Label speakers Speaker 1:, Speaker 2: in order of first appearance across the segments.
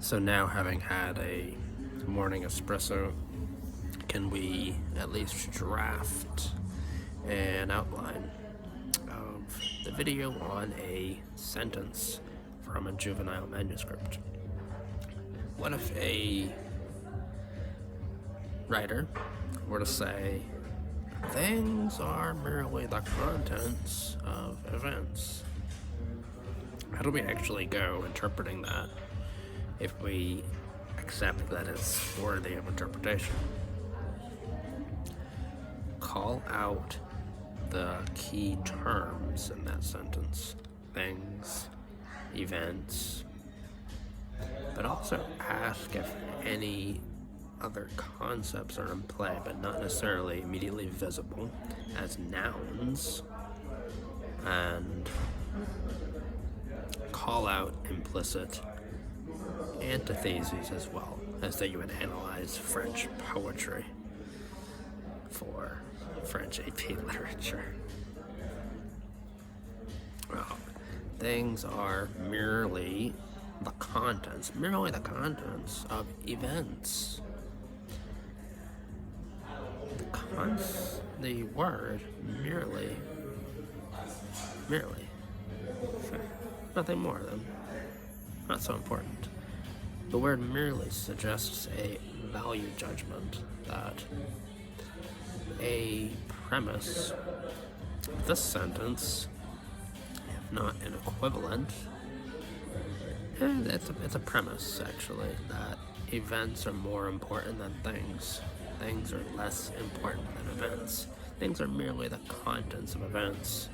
Speaker 1: So now, having had a morning espresso, can we at least draft an outline of the video on a sentence from a juvenile manuscript? What if a writer were to say, things are merely the contents of events? How do we actually go interpreting that if we accept that it's worthy of interpretation? Call out the key terms in that sentence: things, events, but also ask if any other concepts are in play, but not necessarily immediately visible as nouns, and call out implicit antitheses as well, as though you would analyze French poetry for French AP literature. Well, things are merely the contents of events. The word merely, nothing more than, not so important. The word merely suggests a value judgment, that a premise of this sentence, if not an equivalent, it's a premise actually, that events are more important than things. Things are less important than events. Things are merely the contents of events.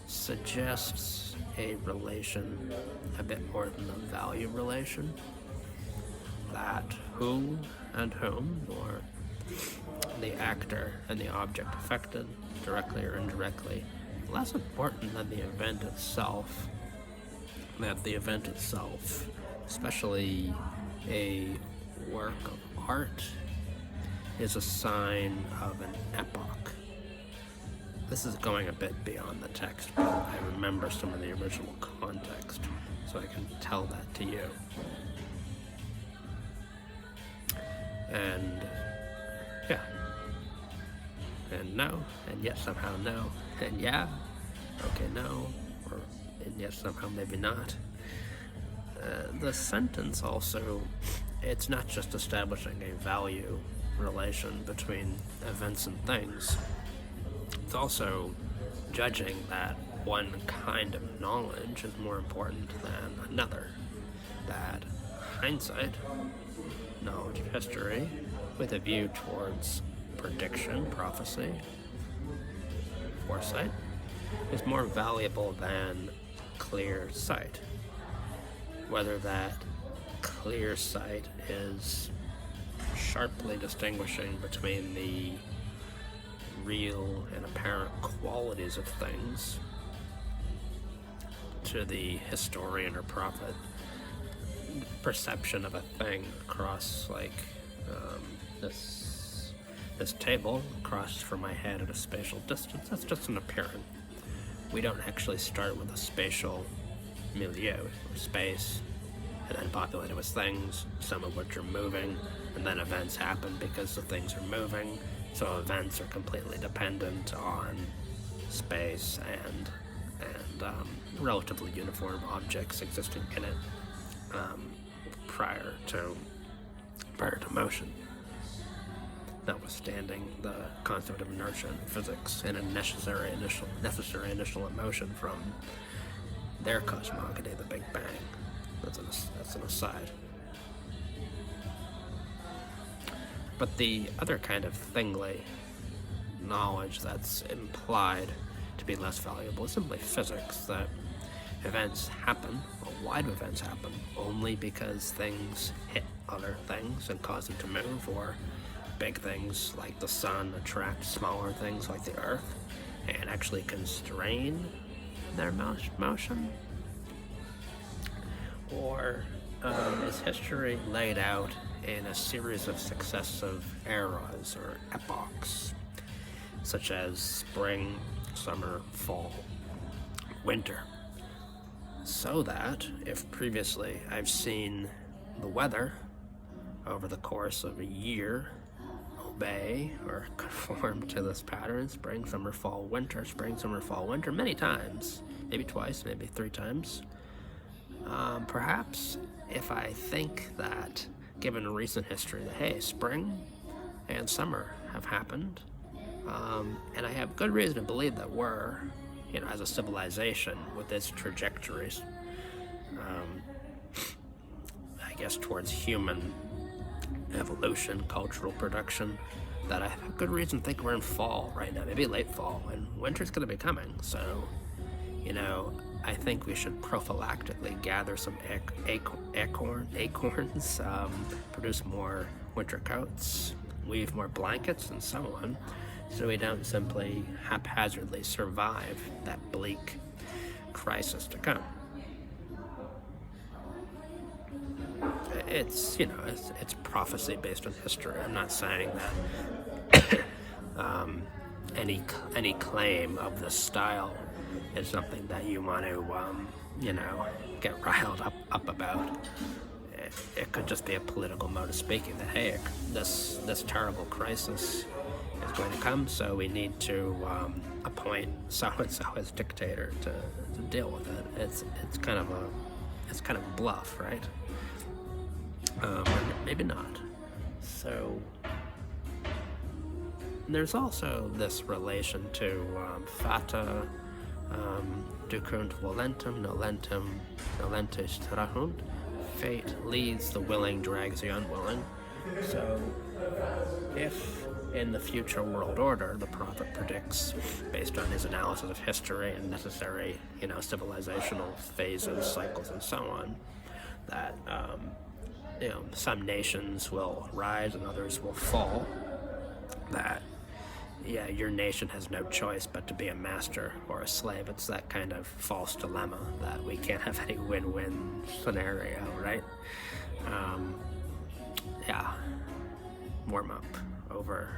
Speaker 1: Suggests a relation a bit more than a value relation, that who and whom, or the actor and the object affected, directly or indirectly, less important than the event itself. That the event itself, especially a work of art, is a sign of an epoch. This is going a bit beyond the text, but I remember some of the original context, so I can tell that to you. And yeah. And no, and yet somehow no, and yeah, okay, no, or and yet somehow maybe not. The sentence also, it's not just establishing a value relation between events and things. It's also judging that one kind of knowledge is more important than another. That hindsight, knowledge of history, with a view towards prediction, prophecy, foresight, is more valuable than clear sight. Whether that clear sight is sharply distinguishing between the real and apparent qualities of things to the historian or prophet perception of a thing across, like, this table across from my head at a spatial distance. That's just an appearance. We don't actually start with a spatial milieu, or space, and then populate it with things, some of which are moving, and then events happen because the things are moving. So events are completely dependent on space and relatively uniform objects existing in it prior to motion, notwithstanding the concept of inertia in physics and a necessary initial motion from their cosmogony, the Big Bang. That's an aside. But the other kind of thingly knowledge that's implied to be less valuable is simply physics, that events happen, a wide of events happen, only because things hit other things and cause them to move, or big things like the sun attract smaller things like the earth and actually constrain their motion. Or is history laid out in a series of successive eras or epochs, such as spring, summer, fall, winter, so that if previously I've seen the weather over the course of a year obey or conform to this pattern: spring, summer, fall, winter, spring, summer, fall, winter, many times, maybe twice, maybe 3 times. Perhaps if I think that, given recent history, that, hey, spring and summer have happened, and I have good reason to believe that we're, as a civilization with its trajectories, I guess, towards human evolution, cultural production, that I have good reason to think we're in fall right now, maybe late fall, and winter's going to be coming. So, I think we should prophylactically gather some acorns, produce more winter coats, weave more blankets, and so on, so we don't simply haphazardly survive that bleak crisis to come. It's it's prophecy based on history. I'm not saying that any claim of this style is something that you want to get riled up about. It could just be a political mode of speaking that, hey, this terrible crisis is going to come, so we need to appoint so and so as dictator to deal with it. It's kind of a bluff, right? Maybe not. So there's also this relation to fata ducunt volentem, nolentis trahunt. Fate leads the willing, drags the unwilling. So if in the future world order the prophet predicts, based on his analysis of history and necessary civilizational phases, cycles, and so on, that some nations will rise and others will fall, that your nation has no choice but to be a master or a slave. It's that kind of false dilemma that we can't have any win-win scenario, right? Warm up over